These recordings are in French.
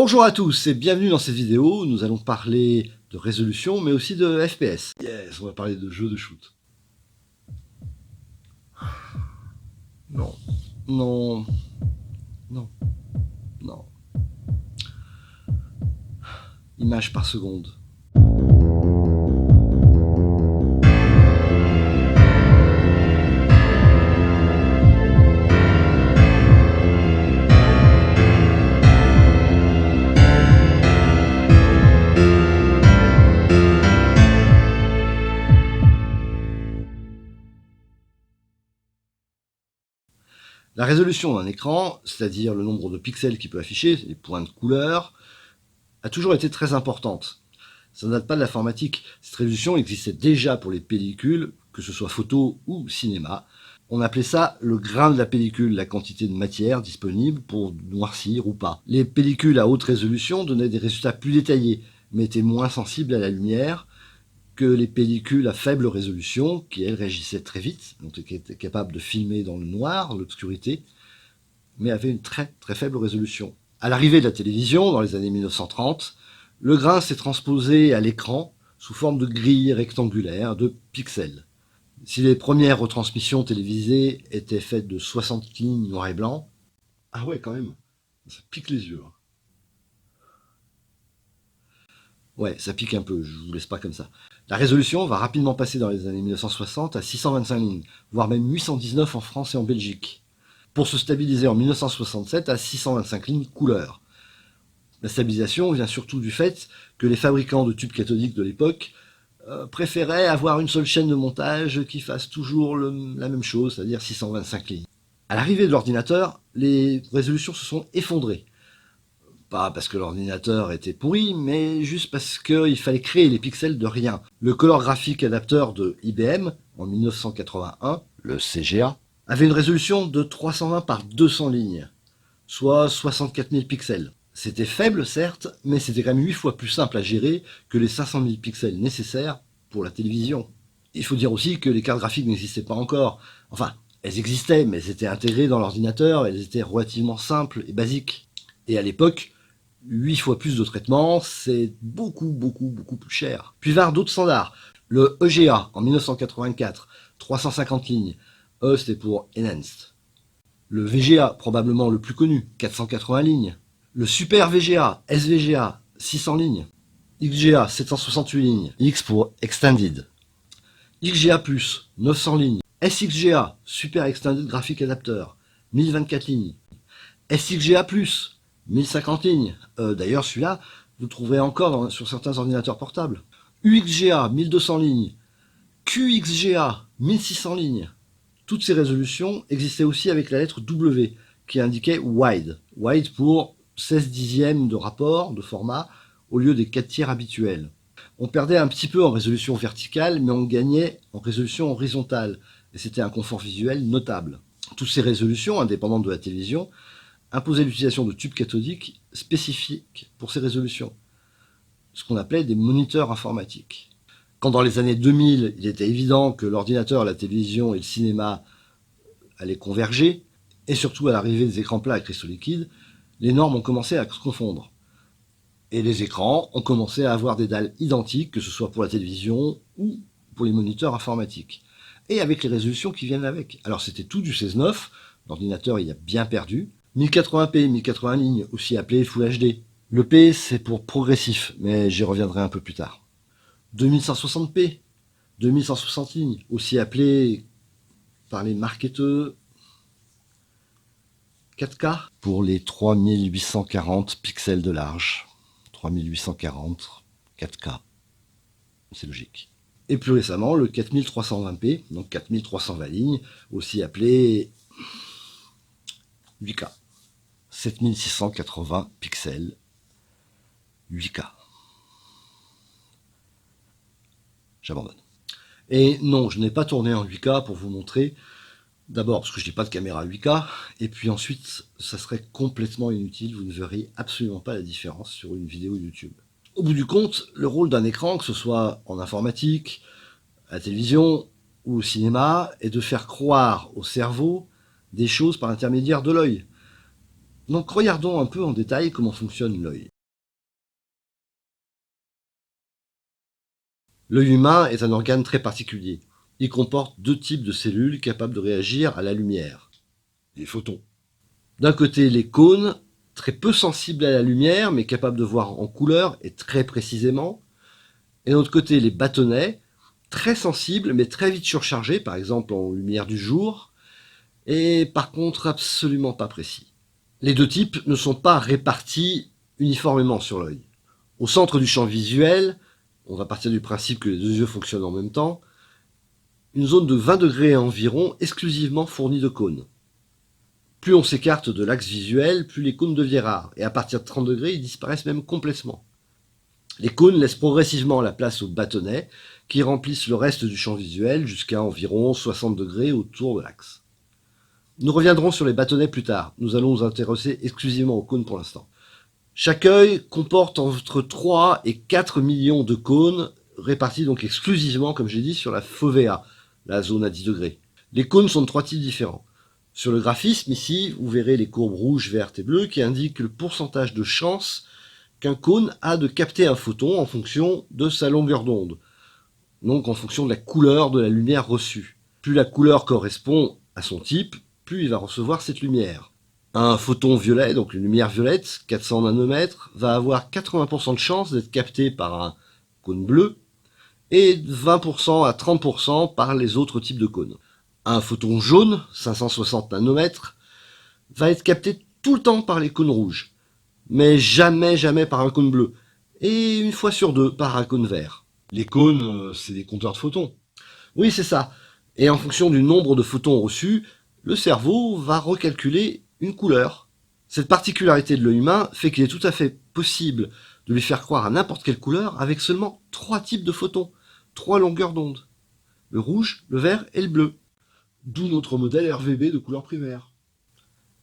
Bonjour à tous et bienvenue dans cette vidéo. Nous allons parler de résolution mais aussi de FPS. Yes, on va parler de jeux de shoot. Non, non, non, non. Images par seconde. La résolution d'un écran, c'est-à-dire le nombre de pixels qu'il peut afficher, les points de couleur, a toujours été très importante. Ça ne date pas de l'informatique. Cette résolution existait déjà pour les pellicules, que ce soit photo ou cinéma. On appelait ça le grain de la pellicule, la quantité de matière disponible pour noircir ou pas. Les pellicules à haute résolution donnaient des résultats plus détaillés, mais étaient moins sensibles à la lumière que les pellicules à faible résolution, qui elles réagissaient très vite, donc étaient capables de filmer dans le noir, l'obscurité, mais avaient une très très faible résolution. À l'arrivée de la télévision, dans les années 1930, le grain s'est transposé à l'écran sous forme de grilles rectangulaires de pixels. Si les premières retransmissions télévisées étaient faites de 60 lignes noir et blanc, ah ouais quand même, ça pique les yeux. Ouais, ça pique un peu, je vous laisse pas comme ça. La résolution va rapidement passer dans les années 1960 à 625 lignes, voire même 819 en France et en Belgique, pour se stabiliser en 1967 à 625 lignes couleur. La stabilisation vient surtout du fait que les fabricants de tubes cathodiques de l'époque préféraient avoir une seule chaîne de montage qui fasse toujours la même chose, c'est-à-dire 625 lignes. À l'arrivée de l'ordinateur, les résolutions se sont effondrées. Pas parce que l'ordinateur était pourri, mais juste parce qu'il fallait créer les pixels de rien. Le Color Graphic Adapter de IBM, en 1981, le CGA, avait une résolution de 320 par 200 lignes, soit 64 000 pixels. C'était faible, certes, mais c'était quand même 8 fois plus simple à gérer que les 500 000 pixels nécessaires pour la télévision. Il faut dire aussi que les cartes graphiques n'existaient pas encore. Enfin, elles existaient, mais elles étaient intégrées dans l'ordinateur, elles étaient relativement simples et basiques. Et à l'époque, 8 fois plus de traitement, c'est beaucoup plus cher. Puis vinrent d'autres standards. Le EGA, en 1984, 350 lignes. E, c'était pour Enhanced. Le VGA, probablement le plus connu, 480 lignes. Le Super VGA, SVGA, 600 lignes. XGA, 768 lignes. X pour Extended. XGA+, 900 lignes. SXGA, Super Extended Graphic Adapter, 1024 lignes. SXGA+, 1050 lignes. D'ailleurs, celui-là, vous le trouverez encore sur certains ordinateurs portables. UXGA, 1200 lignes. QXGA, 1600 lignes. Toutes ces résolutions existaient aussi avec la lettre W, qui indiquait Wide. Wide pour 16 dixièmes de rapport, de format, au lieu des 4 tiers habituels. On perdait un petit peu en résolution verticale, mais on gagnait en résolution horizontale. Et c'était un confort visuel notable. Toutes ces résolutions, indépendantes de la télévision, imposaient l'utilisation de tubes cathodiques spécifiques pour ces résolutions, ce qu'on appelait des moniteurs informatiques. Quand dans les années 2000, il était évident que l'ordinateur, la télévision et le cinéma allaient converger, et surtout à l'arrivée des écrans plats à cristaux liquides, les normes ont commencé à se confondre. Et les écrans ont commencé à avoir des dalles identiques, que ce soit pour la télévision ou pour les moniteurs informatiques. Et avec les résolutions qui viennent avec. Alors c'était tout du 16:9, l'ordinateur il a bien perdu. 1080p, 1080 lignes, aussi appelé Full HD. Le P c'est pour progressif, mais j'y reviendrai un peu plus tard. 2160p, 2160 lignes, aussi appelé par les marketeurs 4K, pour les 3840 pixels de large. 3840, 4K, c'est logique. Et plus récemment, le 4320p, donc 4320 lignes, aussi appelé 8K. 7680 pixels, 8K. J'abandonne. Et non, je n'ai pas tourné en 8K pour vous montrer. D'abord parce que je n'ai pas de caméra 8K, et puis ensuite, ça serait complètement inutile, vous ne verriez absolument pas la différence sur une vidéo YouTube. Au bout du compte, le rôle d'un écran, que ce soit en informatique, à la télévision ou au cinéma, est de faire croire au cerveau des choses par l'intermédiaire de l'œil. Donc regardons un peu en détail comment fonctionne l'œil. L'œil humain est un organe très particulier. Il comporte deux types de cellules capables de réagir à la lumière. Les photons. D'un côté, les cônes, très peu sensibles à la lumière, mais capables de voir en couleur et très précisément. Et de l'autre côté, les bâtonnets, très sensibles, mais très vite surchargés, par exemple en lumière du jour, et par contre absolument pas précis. Les deux types ne sont pas répartis uniformément sur l'œil. Au centre du champ visuel, on va partir du principe que les deux yeux fonctionnent en même temps, une zone de 20 degrés environ exclusivement fournie de cônes. Plus on s'écarte de l'axe visuel, plus les cônes deviennent rares, et à partir de 30 degrés, ils disparaissent même complètement. Les cônes laissent progressivement la place aux bâtonnets, qui remplissent le reste du champ visuel jusqu'à environ 60 degrés autour de l'axe. Nous reviendrons sur les bâtonnets plus tard, nous allons nous intéresser exclusivement aux cônes pour l'instant. Chaque œil comporte entre 3 et 4 millions de cônes, répartis donc exclusivement, comme j'ai dit, sur la fovea, la zone à 10 degrés. Les cônes sont de trois types différents. Sur le graphisme, ici, vous verrez les courbes rouges, vertes et bleues qui indiquent le pourcentage de chance qu'un cône a de capter un photon en fonction de sa longueur d'onde, donc en fonction de la couleur de la lumière reçue. Plus la couleur correspond à son type, plus il va recevoir cette lumière. Un photon violet, donc une lumière violette, 400 nanomètres, va avoir 80% de chance d'être capté par un cône bleu et 20% à 30% par les autres types de cônes. Un photon jaune, 560 nanomètres, va être capté tout le temps par les cônes rouges, mais jamais par un cône bleu, et une fois sur deux par un cône vert. Les cônes, c'est des compteurs de photons. Oui, c'est ça. Et en fonction du nombre de photons reçus, le cerveau va recalculer une couleur. Cette particularité de l'œil humain fait qu'il est tout à fait possible de lui faire croire à n'importe quelle couleur avec seulement trois types de photons, trois longueurs d'onde. Le rouge, le vert et le bleu. D'où notre modèle RVB de couleur primaire.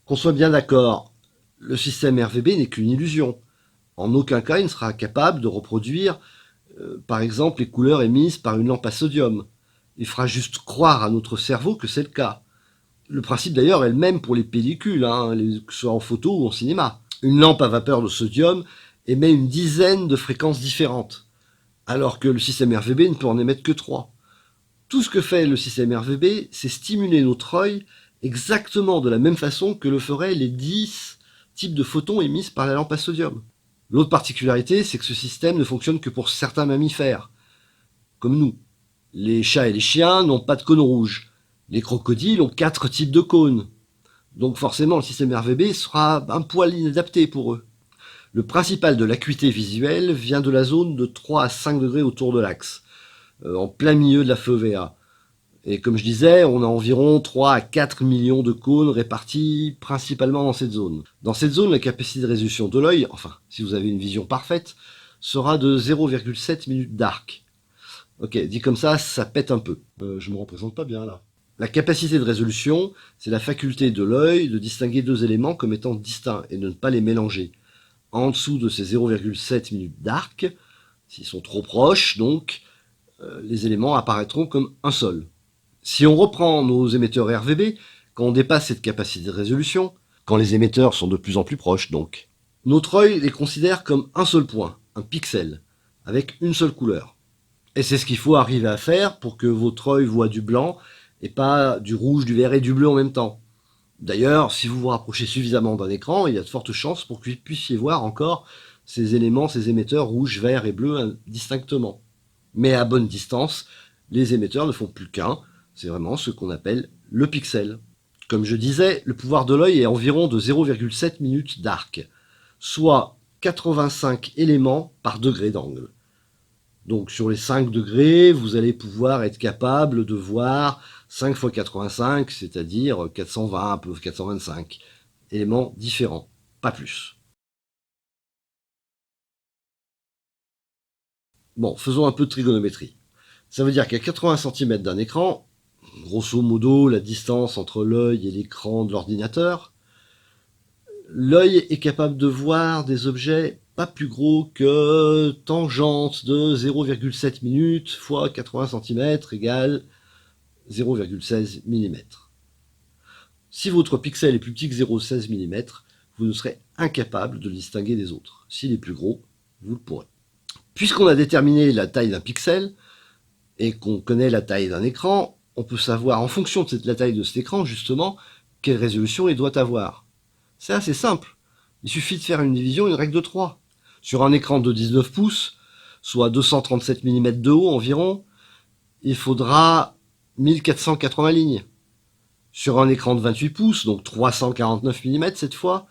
Qu'on soit bien d'accord, le système RVB n'est qu'une illusion. En aucun cas, il ne sera capable de reproduire, par exemple, les couleurs émises par une lampe à sodium. Il fera juste croire à notre cerveau que c'est le cas. Le principe d'ailleurs est le même pour les pellicules, que ce soit en photo ou en cinéma. Une lampe à vapeur de sodium émet une dizaine de fréquences différentes, alors que le système RVB ne peut en émettre que 3. Tout ce que fait le système RVB, c'est stimuler notre œil exactement de la même façon que le feraient les 10 types de photons émis par la lampe à sodium. L'autre particularité, c'est que ce système ne fonctionne que pour certains mammifères, comme nous. Les chats et les chiens n'ont pas de cône rouge. Les crocodiles ont 4 types de cônes. Donc forcément, le système RVB sera un poil inadapté pour eux. Le principal de l'acuité visuelle vient de la zone de 3 à 5 degrés autour de l'axe, en plein milieu de la fovea. Et comme je disais, on a environ 3 à 4 millions de cônes répartis principalement dans cette zone. Dans cette zone, la capacité de résolution de l'œil, enfin, si vous avez une vision parfaite, sera de 0,7 minutes d'arc. Ok, dit comme ça pète un peu. Je me représente pas bien là. La capacité de résolution, c'est la faculté de l'œil de distinguer deux éléments comme étant distincts et de ne pas les mélanger. En dessous de ces 0,7 minutes d'arc, s'ils sont trop proches, donc, les éléments apparaîtront comme un seul. Si on reprend nos émetteurs RVB, quand on dépasse cette capacité de résolution, quand les émetteurs sont de plus en plus proches donc, notre œil les considère comme un seul point, un pixel, avec une seule couleur. Et c'est ce qu'il faut arriver à faire pour que votre œil voit du blanc et pas du rouge, du vert et du bleu en même temps. D'ailleurs, si vous vous rapprochez suffisamment d'un écran, il y a de fortes chances pour que vous puissiez voir encore ces éléments, ces émetteurs rouge, vert et bleu distinctement. Mais à bonne distance, les émetteurs ne font plus qu'un, c'est vraiment ce qu'on appelle le pixel. Comme je disais, le pouvoir de l'œil est environ de 0,7 minutes d'arc, soit 85 éléments par degré d'angle. Donc sur les 5 degrés, vous allez pouvoir être capable de voir 5 x 85, c'est-à-dire 420, un peu 425 éléments différents, pas plus. Bon, faisons un peu de trigonométrie. Ça veut dire qu'à 80 cm d'un écran, grosso modo la distance entre l'œil et l'écran de l'ordinateur, l'œil est capable de voir des objets pas plus gros que tangente de 0,7 minutes fois 80 cm égale 0,16 mm. Si votre pixel est plus petit que 0,16 mm, vous ne serez incapable de le distinguer des autres. S'il est plus gros, vous le pourrez. Puisqu'on a déterminé la taille d'un pixel, et qu'on connaît la taille d'un écran, on peut savoir, en fonction de la taille de cet écran, justement, quelle résolution il doit avoir. C'est assez simple. Il suffit de faire une division, une règle de 3. Sur un écran de 19 pouces, soit 237 mm de haut environ, il faudra 1480 lignes. Sur un écran de 28 pouces, donc 349 mm cette fois,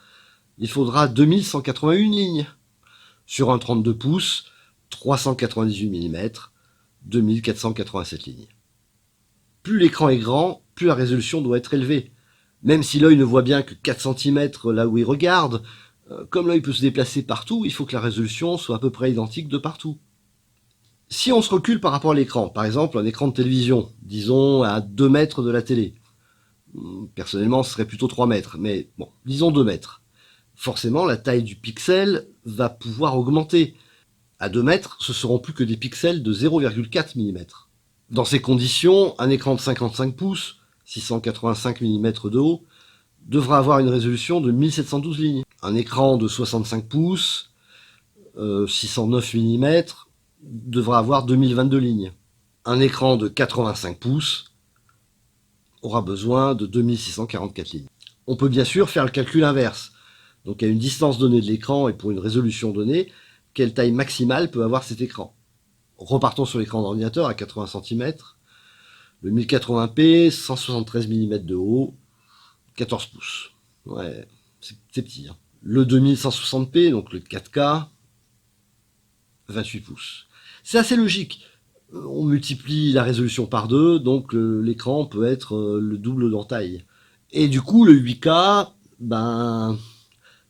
il faudra 2181 lignes. Sur un 32 pouces, 398 mm, 2487 lignes. Plus l'écran est grand, plus la résolution doit être élevée. Même si l'œil ne voit bien que 4 cm là où il regarde, comme l'œil peut se déplacer partout, il faut que la résolution soit à peu près identique de partout. Si on se recule par rapport à l'écran, par exemple un écran de télévision, disons à 2 mètres de la télé, personnellement ce serait plutôt 3 mètres, mais bon, disons 2 mètres. Forcément la taille du pixel va pouvoir augmenter. À 2 mètres, ce seront plus que des pixels de 0,4 mm. Dans ces conditions, un écran de 55 pouces, 685 mm de haut, devra avoir une résolution de 1712 lignes. Un écran de 65 pouces, 609 mm, devra avoir 2022 lignes. Un écran de 85 pouces aura besoin de 2644 lignes. On peut bien sûr faire le calcul inverse. Donc à une distance donnée de l'écran et pour une résolution donnée, quelle taille maximale peut avoir cet écran. Repartons sur l'écran d'ordinateur à 80 cm, le 1080p, 173 mm de haut, 14 pouces. Ouais, c'est petit. Hein. Le 2160p, donc le 4K, 28 pouces. C'est assez logique. On multiplie la résolution par 2, donc l'écran peut être le double en taille. Et du coup, le 8K,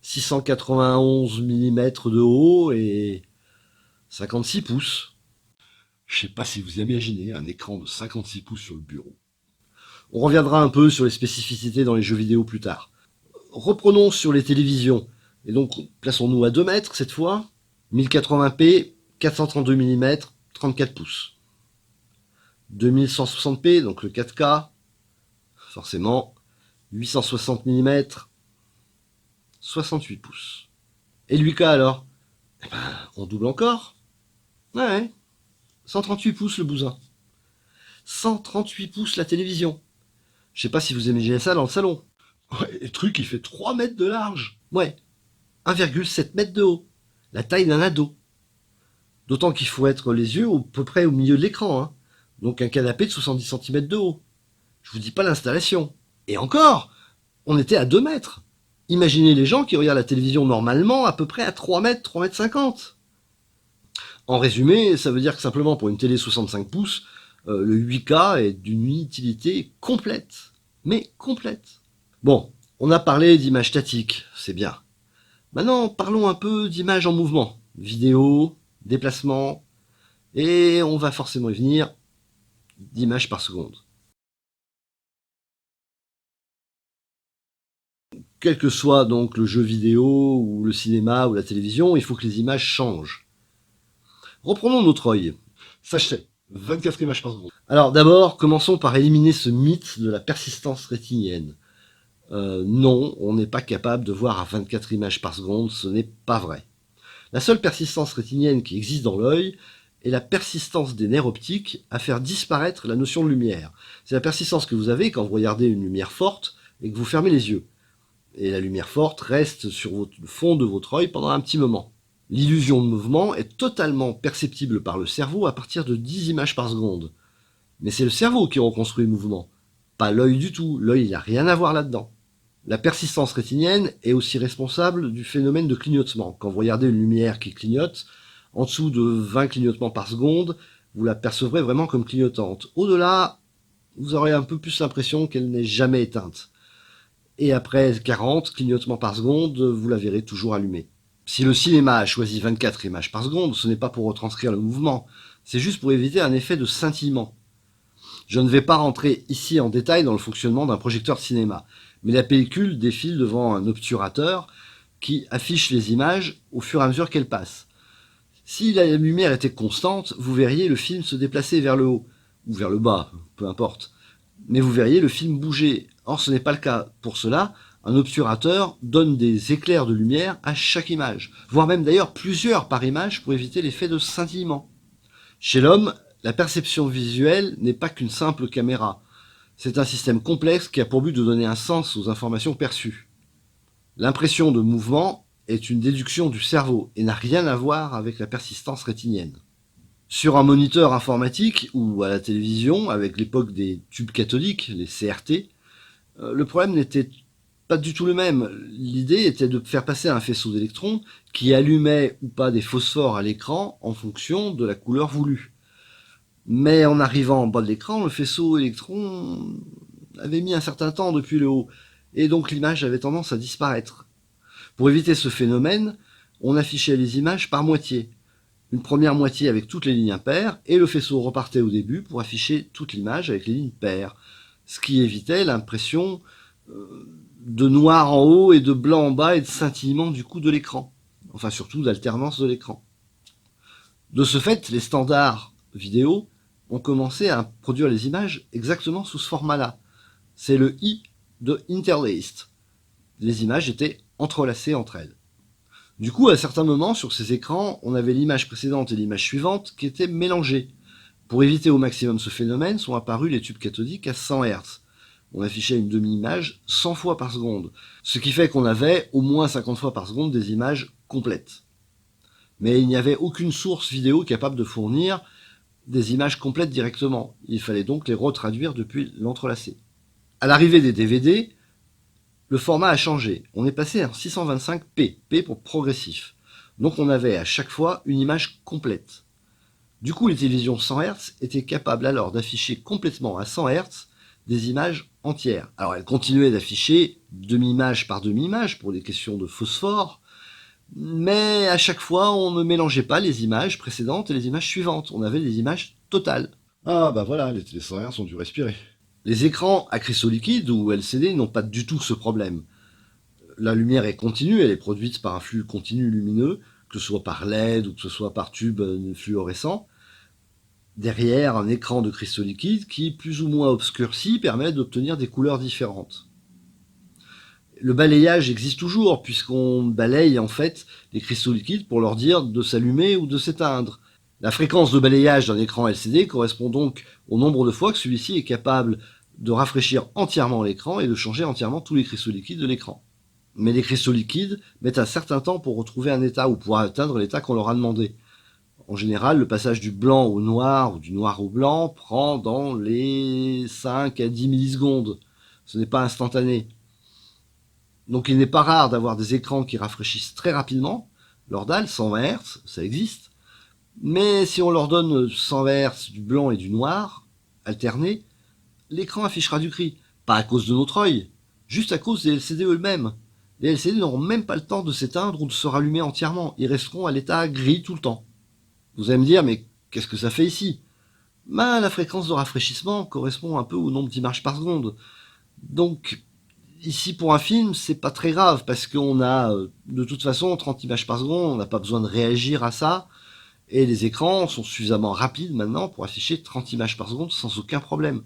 691 mm de haut et 56 pouces. Je sais pas si vous imaginez un écran de 56 pouces sur le bureau. On reviendra un peu sur les spécificités dans les jeux vidéo plus tard. Reprenons sur les télévisions. Et donc, plaçons-nous à 2 mètres cette fois. 1080p, 432 mm, 34 pouces. 2160p, donc le 4K, forcément, 860 mm, 68 pouces. Et le 8K alors? On double encore. Ouais, 138 pouces le bousin. 138 pouces la télévision. Je sais pas si vous imaginez ça dans le salon. Ouais, le truc, il fait 3 mètres de large. Ouais, 1,7 mètre de haut. La taille d'un ado. D'autant qu'il faut être les yeux à peu près au milieu de l'écran. Hein. Donc un canapé de 70 cm de haut. Je vous dis pas l'installation. Et encore, on était à 2 mètres. Imaginez les gens qui regardent la télévision normalement à peu près à 3 mètres, 3 mètres 50. En résumé, ça veut dire que simplement pour une télé 65 pouces, le 8K est d'une utilité complète. Mais complète. Bon, on a parlé d'images statiques, c'est bien. Maintenant, parlons un peu d'images en mouvement. Vidéo, déplacement, et on va forcément y venir d'images par seconde. Quel que soit donc le jeu vidéo, ou le cinéma, ou la télévision, il faut que les images changent. Reprenons notre œil. Ça je sais, 24 images par seconde. Alors d'abord, commençons par éliminer ce mythe de la persistance rétinienne. Non, on n'est pas capable de voir à 24 images par seconde, ce n'est pas vrai. La seule persistance rétinienne qui existe dans l'œil est la persistance des nerfs optiques à faire disparaître la notion de lumière. C'est la persistance que vous avez quand vous regardez une lumière forte et que vous fermez les yeux. Et la lumière forte reste sur le fond de votre œil pendant un petit moment. L'illusion de mouvement est totalement perceptible par le cerveau à partir de 10 images par seconde. Mais c'est le cerveau qui reconstruit le mouvement, pas l'œil du tout. L'œil n'a rien à voir là-dedans. La persistance rétinienne est aussi responsable du phénomène de clignotement. Quand vous regardez une lumière qui clignote, en dessous de 20 clignotements par seconde, vous la percevrez vraiment comme clignotante. Au-delà, vous aurez un peu plus l'impression qu'elle n'est jamais éteinte. Et après 40 clignotements par seconde, vous la verrez toujours allumée. Si le cinéma a choisi 24 images par seconde, ce n'est pas pour retranscrire le mouvement, c'est juste pour éviter un effet de scintillement. Je ne vais pas rentrer ici en détail dans le fonctionnement d'un projecteur de cinéma, mais la pellicule défile devant un obturateur qui affiche les images au fur et à mesure qu'elles passent. Si la lumière était constante, vous verriez le film se déplacer vers le haut, ou vers le bas, peu importe. Mais vous verriez le film bouger. Or, ce n'est pas le cas. Pour cela, Un obturateur donne des éclairs de lumière à chaque image, voire même d'ailleurs plusieurs par image pour éviter l'effet de scintillement. Chez l'homme, la perception visuelle n'est pas qu'une simple caméra. C'est un système complexe qui a pour but de donner un sens aux informations perçues. L'impression de mouvement est une déduction du cerveau et n'a rien à voir avec la persistance rétinienne. Sur un moniteur informatique ou à la télévision, avec l'époque des tubes cathodiques, les CRT, le problème n'était pas du tout le même. L'idée était de faire passer un faisceau d'électrons qui allumait ou pas des phosphores à l'écran en fonction de la couleur voulue. Mais en arrivant en bas de l'écran, le faisceau électron avait mis un certain temps depuis le haut, et donc l'image avait tendance à disparaître. Pour éviter ce phénomène, on affichait les images par moitié. Une première moitié avec toutes les lignes impaires, et le faisceau repartait au début pour afficher toute l'image avec les lignes paires, ce qui évitait l'impression de noir en haut et de blanc en bas et de scintillement du coup de l'écran, enfin surtout d'alternance de l'écran. De ce fait, les standards vidéo ont commencé à produire les images exactement sous ce format-là. C'est le I de interlaced. Les images étaient entrelacées entre elles. Du coup, à certains moments, sur ces écrans, on avait l'image précédente et l'image suivante qui étaient mélangées. Pour éviter au maximum ce phénomène, sont apparus les tubes cathodiques à 100 Hz. On affichait une demi-image 100 fois par seconde, ce qui fait qu'on avait au moins 50 fois par seconde des images complètes. Mais il n'y avait aucune source vidéo capable de fournir des images complètes directement. Il fallait donc les retraduire depuis l'entrelacé. À l'arrivée des DVD, le format a changé. On est passé à 625p, P pour progressif. Donc on avait à chaque fois une image complète. Du coup, les télévisions 100 Hz étaient capables alors d'afficher complètement à 100 Hz des images entières. Alors elles continuaient d'afficher demi-image par demi-image pour des questions de phosphore, mais à chaque fois on ne mélangeait pas les images précédentes et les images suivantes. On avait des images totales. Ah bah voilà, les télé 100 Hz ont dû respirer. Les écrans à cristaux liquides ou LCD n'ont pas du tout ce problème. La lumière est continue, elle est produite par un flux continu lumineux, que ce soit par LED ou que ce soit par tube fluorescent, derrière un écran de cristaux liquides qui, plus ou moins obscurci, permet d'obtenir des couleurs différentes. Le balayage existe toujours, puisqu'on balaye en fait les cristaux liquides pour leur dire de s'allumer ou de s'éteindre. La fréquence de balayage d'un écran LCD correspond donc au nombre de fois que celui-ci est capable de rafraîchir entièrement l'écran et de changer entièrement tous les cristaux liquides de l'écran. Mais les cristaux liquides mettent un certain temps pour retrouver un état ou pour atteindre l'état qu'on leur a demandé. En général, le passage du blanc au noir ou du noir au blanc prend dans les 5 à 10 millisecondes. Ce n'est pas instantané. Donc il n'est pas rare d'avoir des écrans qui rafraîchissent très rapidement. Leur dalle, 120 Hz, ça existe. Mais si on leur donne 100 Hz du blanc et du noir, alternés, l'écran affichera du gris. Pas à cause de notre œil, juste à cause des LCD eux-mêmes. Les LCD n'auront même pas le temps de s'éteindre ou de se rallumer entièrement. Ils resteront à l'état gris tout le temps. Vous allez me dire, mais qu'est-ce que ça fait ici? La fréquence de rafraîchissement correspond un peu au nombre d'images par seconde. Donc, ici pour un film, c'est pas très grave, parce qu'on a de toute façon 30 images par seconde, on n'a pas besoin de réagir à ça, et les écrans sont suffisamment rapides maintenant pour afficher 30 images par seconde sans aucun problème.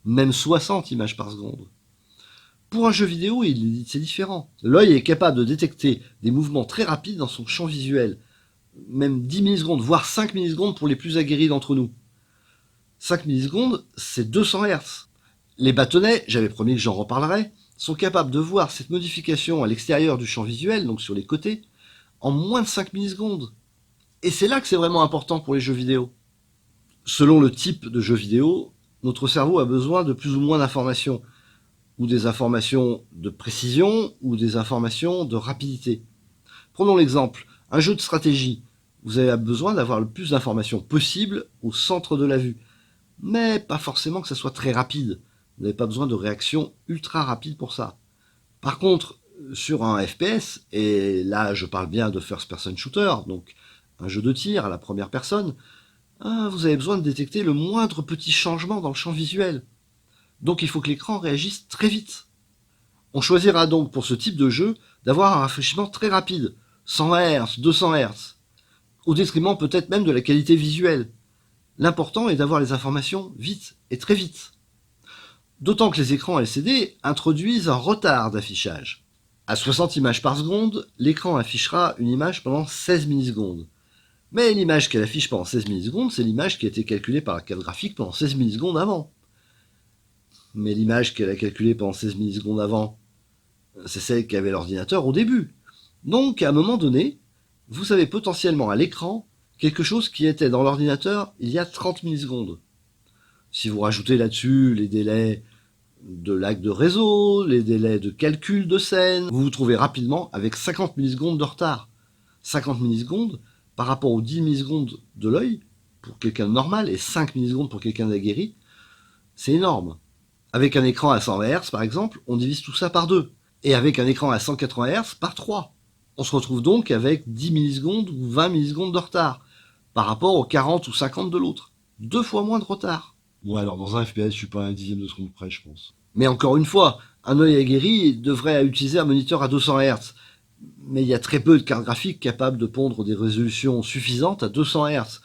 Même 60 images par seconde. Pour un jeu vidéo, c'est différent. L'œil est capable de détecter des mouvements très rapides dans son champ visuel. Même 10 millisecondes, voire 5 millisecondes pour les plus aguerris d'entre nous. 5 millisecondes, c'est 200 Hz. Les bâtonnets, j'avais promis que j'en reparlerai, sont capables de voir cette modification à l'extérieur du champ visuel, donc sur les côtés, en moins de 5 millisecondes. Et c'est là que c'est vraiment important pour les jeux vidéo. Selon le type de jeu vidéo, notre cerveau a besoin de plus ou moins d'informations, ou des informations de précision, ou des informations de rapidité. Prenons l'exemple, un jeu de stratégie. Vous avez besoin d'avoir le plus d'informations possible au centre de la vue, mais pas forcément que ça soit très rapide. Vous n'avez pas besoin de réactions ultra rapides pour ça. Par contre, sur un FPS, et là je parle bien de first person shooter, donc un jeu de tir à la première personne, vous avez besoin de détecter le moindre petit changement dans le champ visuel. Donc il faut que l'écran réagisse très vite. On choisira donc pour ce type de jeu d'avoir un rafraîchissement très rapide, 100 Hz, 200 Hz, au détriment peut-être même de la qualité visuelle. L'important est d'avoir les informations vite et très vite. D'autant que les écrans LCD introduisent un retard d'affichage. À 60 images par seconde, l'écran affichera une image pendant 16 millisecondes. Mais l'image qu'elle affiche pendant 16 millisecondes, c'est l'image qui a été calculée par la carte graphique pendant 16 millisecondes avant. Mais l'image qu'elle a calculée pendant 16 millisecondes avant, c'est celle qu'avait l'ordinateur au début. Donc, à un moment donné, vous avez potentiellement à l'écran quelque chose qui était dans l'ordinateur il y a 30 millisecondes. Si vous rajoutez là-dessus les délais de lag de réseau, les délais de calcul de scène, vous vous trouvez rapidement avec 50 millisecondes de retard. 50 millisecondes par rapport aux 10 millisecondes de l'œil, pour quelqu'un de normal, et 5 millisecondes pour quelqu'un d'aguerri, c'est énorme. Avec un écran à 120 Hz, par exemple, on divise tout ça par 2. Et avec un écran à 180 Hz, par 3. On se retrouve donc avec 10 millisecondes ou 20 millisecondes de retard, par rapport aux 40 ou 50 de l'autre. 2 fois moins de retard. Bon, alors, dans un FPS, je suis pas à un dixième de seconde près, je pense. Mais encore une fois, un œil aguerri devrait utiliser un moniteur à 200 Hz. Mais il y a très peu de cartes graphiques capables de pondre des résolutions suffisantes à 200 Hz.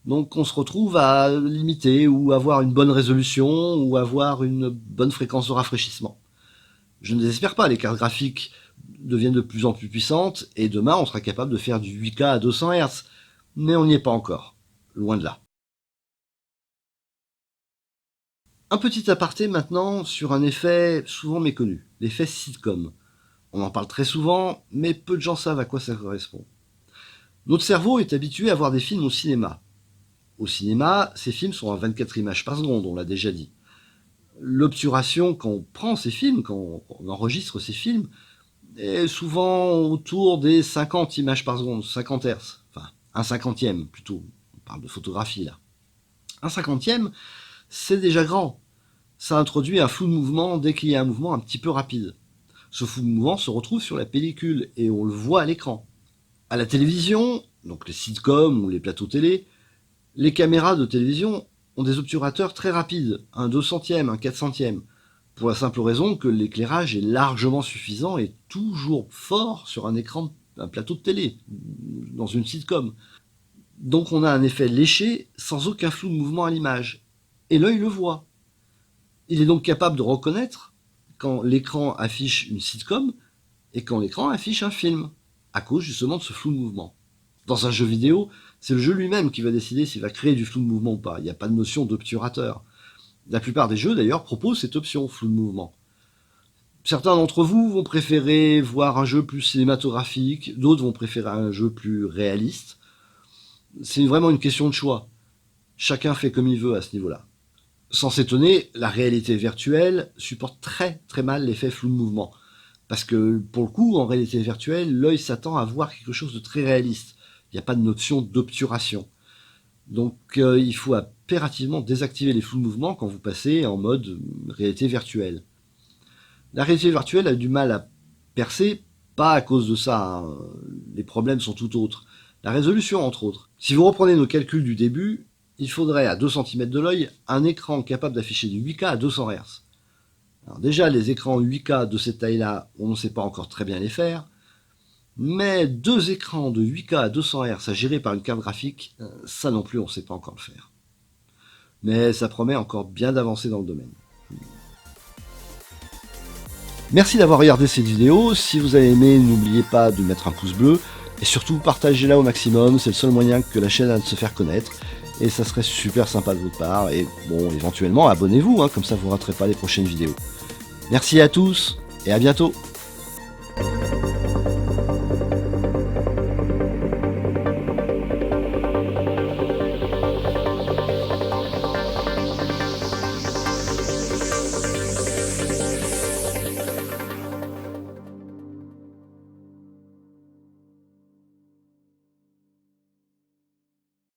Donc on se retrouve à limiter ou avoir une bonne résolution ou avoir une bonne fréquence de rafraîchissement. Je ne désespère pas, les cartes graphiques deviennent de plus en plus puissantes et demain on sera capable de faire du 8K à 200 Hz. Mais on n'y est pas encore. Loin de là. Un petit aparté maintenant sur un effet souvent méconnu, l'effet sitcom. On en parle très souvent, mais peu de gens savent à quoi ça correspond. Notre cerveau est habitué à voir des films au cinéma. Au cinéma, ces films sont à 24 images par seconde, on l'a déjà dit. L'obturation quand on prend ces films, quand on enregistre ces films, est souvent autour des 50 images par seconde, 50 Hz. Enfin, un cinquantième plutôt, on parle de photographie là. Un cinquantième, c'est déjà grand. Ça introduit un flou de mouvement dès qu'il y a un mouvement un petit peu rapide. Ce flou de mouvement se retrouve sur la pellicule et on le voit à l'écran. À la télévision, donc les sitcoms ou les plateaux télé, les caméras de télévision ont des obturateurs très rapides, un 200e, un 400e, pour la simple raison que l'éclairage est largement suffisant et toujours fort sur un écran, un plateau de télé, dans une sitcom. Donc on a un effet léché sans aucun flou de mouvement à l'image. Et l'œil le voit. Il est donc capable de reconnaître quand l'écran affiche une sitcom et quand l'écran affiche un film, à cause justement de ce flou de mouvement. Dans un jeu vidéo, c'est le jeu lui-même qui va décider s'il va créer du flou de mouvement ou pas. Il n'y a pas de notion d'obturateur. La plupart des jeux d'ailleurs proposent cette option, flou de mouvement. Certains d'entre vous vont préférer voir un jeu plus cinématographique, d'autres vont préférer un jeu plus réaliste. C'est vraiment une question de choix. Chacun fait comme il veut à ce niveau-là. Sans s'étonner, la réalité virtuelle supporte très très mal l'effet flou de mouvement. Parce que pour le coup, en réalité virtuelle, l'œil s'attend à voir quelque chose de très réaliste. Il n'y a pas de notion d'obturation. Donc il faut impérativement désactiver les flous de mouvement quand vous passez en mode réalité virtuelle. La réalité virtuelle a du mal à percer, pas à cause de ça, hein. Les problèmes sont tout autres. La résolution entre autres. Si vous reprenez nos calculs du début, il faudrait à 2 cm de l'œil un écran capable d'afficher du 8K à 200 Hz. Alors déjà, les écrans 8K de cette taille-là, on ne sait pas encore très bien les faire, mais 2 écrans de 8K à 200 Hz à gérer par une carte graphique, ça non plus, on ne sait pas encore le faire. Mais ça promet encore bien d'avancer dans le domaine. Merci d'avoir regardé cette vidéo. Si vous avez aimé, n'oubliez pas de mettre un pouce bleu, et surtout partagez-la au maximum, c'est le seul moyen que la chaîne a de se faire connaître. Et ça serait super sympa de votre part. Et bon, éventuellement, abonnez-vous, hein, comme ça vous ne raterez pas les prochaines vidéos. Merci à tous, et à bientôt.